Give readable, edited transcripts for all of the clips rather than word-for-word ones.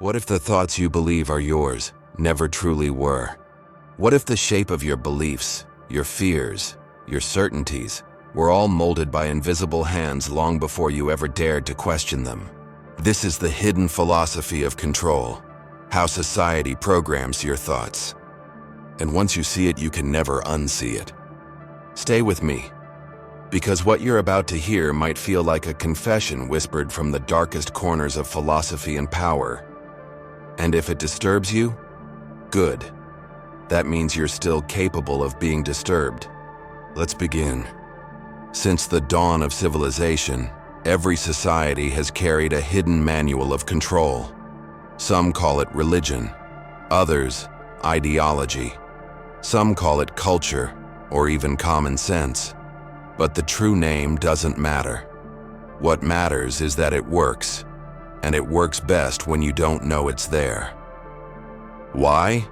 What if the thoughts you believe are yours never truly were? What if the shape of your beliefs, your fears, your certainties were all molded by invisible hands long before you ever dared to question them? This is the hidden philosophy of control, how society programs your thoughts. And once you see it, you can never unsee it. Stay with me, because what you're about to hear might feel like a confession whispered from the darkest corners of philosophy and power. And if it disturbs you, good. That means you're still capable of being disturbed. Let's begin. Since the dawn of civilization, every society has carried a hidden manual of control. Some call it religion, others ideology. Some call it culture, or even common sense. But the true name doesn't matter. What matters is that it works, and it works best when you don't know it's there. Why?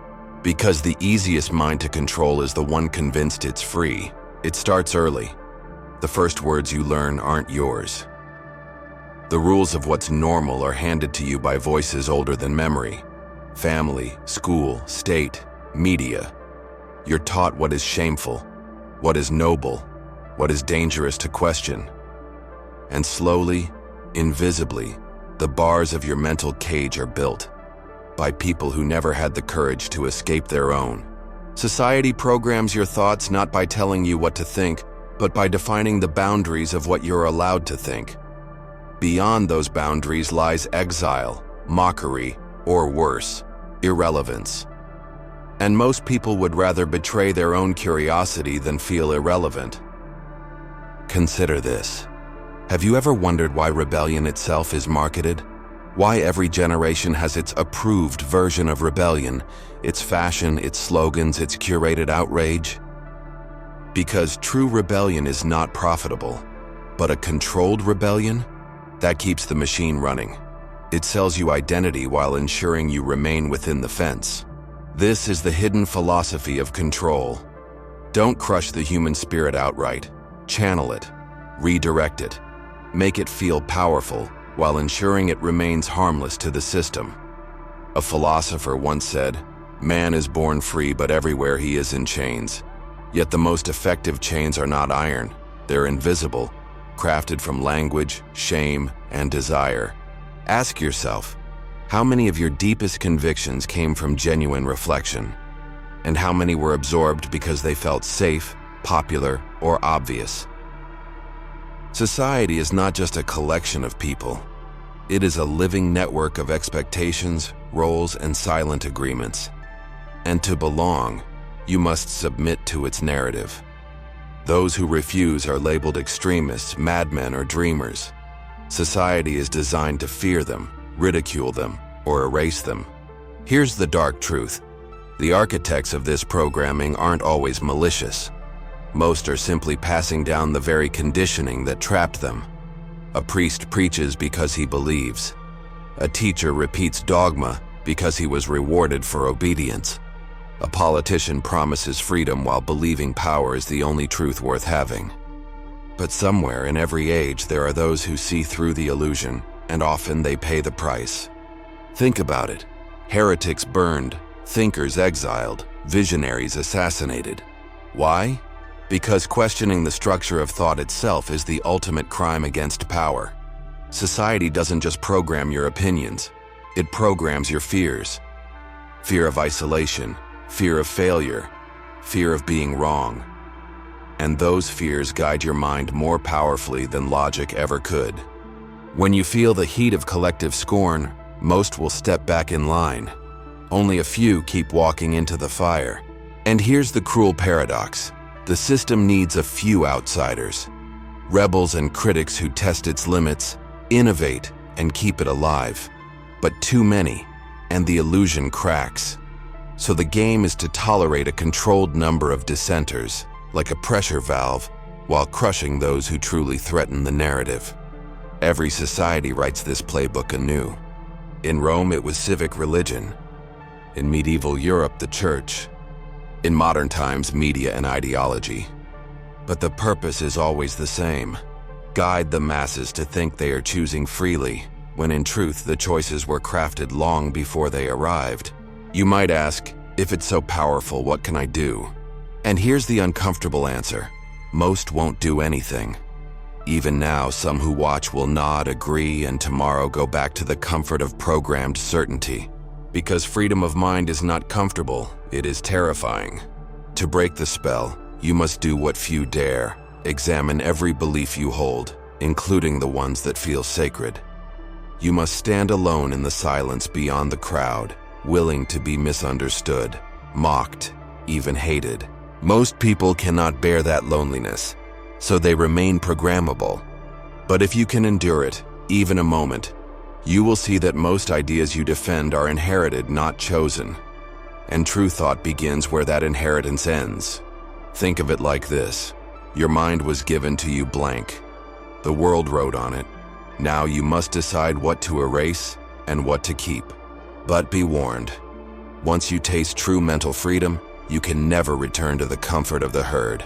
Because the easiest mind to control is the one convinced it's free. It starts early. The first words you learn aren't yours. The rules of what's normal are handed to you by voices older than memory. Family, school, state, media. You're taught what is shameful, what is noble, what is dangerous to question. And slowly, invisibly, the bars of your mental cage are built by people who never had the courage to escape their own. Society programs your thoughts not by telling you what to think, but by defining the boundaries of what you're allowed to think. Beyond those boundaries lies exile, mockery, or worse, irrelevance. And most people would rather betray their own curiosity than feel irrelevant. Consider this. Have you ever wondered why rebellion itself is marketed? Why every generation has its approved version of rebellion, its fashion, its slogans, its curated outrage? Because true rebellion is not profitable, but a controlled rebellion, that keeps the machine running. It sells you identity while ensuring you remain within the fence. This is the hidden philosophy of control. Don't crush the human spirit outright. Channel it, redirect it, make it feel powerful while ensuring it remains harmless to the system. A philosopher once said, "Man is born free, but everywhere he is in chains." Yet the most effective chains are not iron, they're invisible, crafted from language, shame, and desire. Ask yourself, how many of your deepest convictions came from genuine reflection? And how many were absorbed because they felt safe, popular, or obvious? Society is not just a collection of people. It is a living network of expectations, roles, and silent agreements. And to belong, you must submit to its narrative. Those who refuse are labeled extremists, madmen, or dreamers. Society is designed to fear them, ridicule them, or erase them. Here's the dark truth. The architects of this programming aren't always malicious. Most are simply passing down the very conditioning that trapped them. A priest preaches because he believes. A teacher repeats dogma because he was rewarded for obedience. A politician promises freedom while believing power is the only truth worth having. But somewhere in every age there are those who see through the illusion, and often they pay the price. Think about it. Heretics burned, thinkers exiled, visionaries assassinated. Why? Because questioning the structure of thought itself is the ultimate crime against power. Society doesn't just program your opinions, it programs your fears. Fear of isolation, fear of failure, fear of being wrong. And those fears guide your mind more powerfully than logic ever could. When you feel the heat of collective scorn, most will step back in line. Only a few keep walking into the fire. And here's the cruel paradox. The system needs a few outsiders, rebels and critics who test its limits, innovate, and keep it alive. But too many, and the illusion cracks. So the game is to tolerate a controlled number of dissenters, like a pressure valve, while crushing those who truly threaten the narrative. Every society writes this playbook anew. In Rome, it was civic religion. In medieval Europe, the church. In modern times, media and ideology. But the purpose is always the same. Guide the masses to think they are choosing freely, when in truth the choices were crafted long before they arrived. You might ask, if it's so powerful, what can I do? And here's the uncomfortable answer. Most won't do anything. Even now, some who watch will nod, agree, and tomorrow go back to the comfort of programmed certainty. Because freedom of mind is not comfortable, it is terrifying. To break the spell, you must do what few dare. Examine every belief you hold, including the ones that feel sacred. You must stand alone in the silence beyond the crowd, willing to be misunderstood, mocked, even hated. Most people cannot bear that loneliness, so they remain programmable. But if you can endure it, even a moment, you will see that most ideas you defend are inherited, not chosen. And true thought begins where that inheritance ends. Think of it like this. Your mind was given to you blank. The world wrote on it. Now you must decide what to erase and what to keep. But be warned, once you taste true mental freedom, you can never return to the comfort of the herd.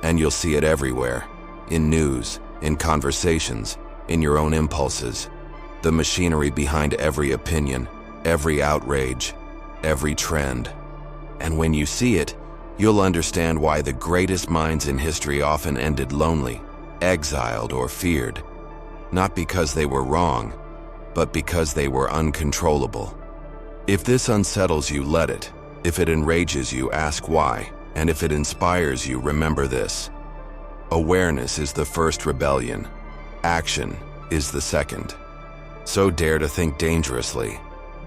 And you'll see it everywhere, in news, in conversations, in your own impulses. The machinery behind every opinion, every outrage, every trend. And when you see it, you'll understand why the greatest minds in history often ended lonely, exiled, or feared. Not because they were wrong, but because they were uncontrollable. If this unsettles you, let it. If it enrages you, ask why. And if it inspires you, remember this. Awareness is the first rebellion. Action is the second. So dare to think dangerously.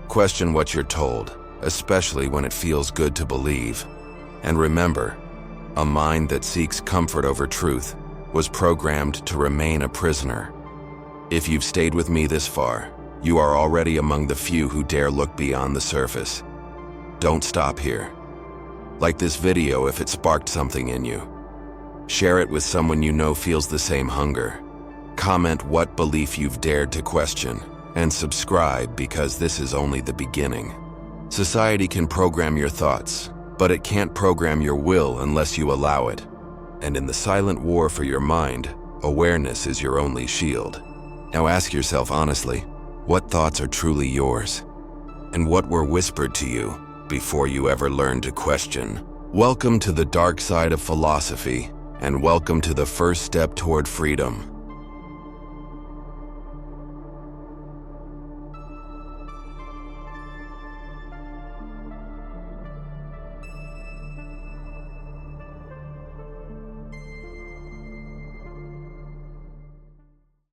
Question what you're told, especially when it feels good to believe. And remember, a mind that seeks comfort over truth was programmed to remain a prisoner. If you've stayed with me this far, you are already among the few who dare look beyond the surface. Don't stop here. Like this video if it sparked something in you. Share it with someone you know feels the same hunger. Comment what belief you've dared to question, and subscribe because this is only the beginning. Society can program your thoughts, but it can't program your will unless you allow it. And in the silent war for your mind, awareness is your only shield. Now ask yourself honestly, what thoughts are truly yours? And what were whispered to you before you ever learned to question? Welcome to the dark side of philosophy, and welcome to the first step toward freedom.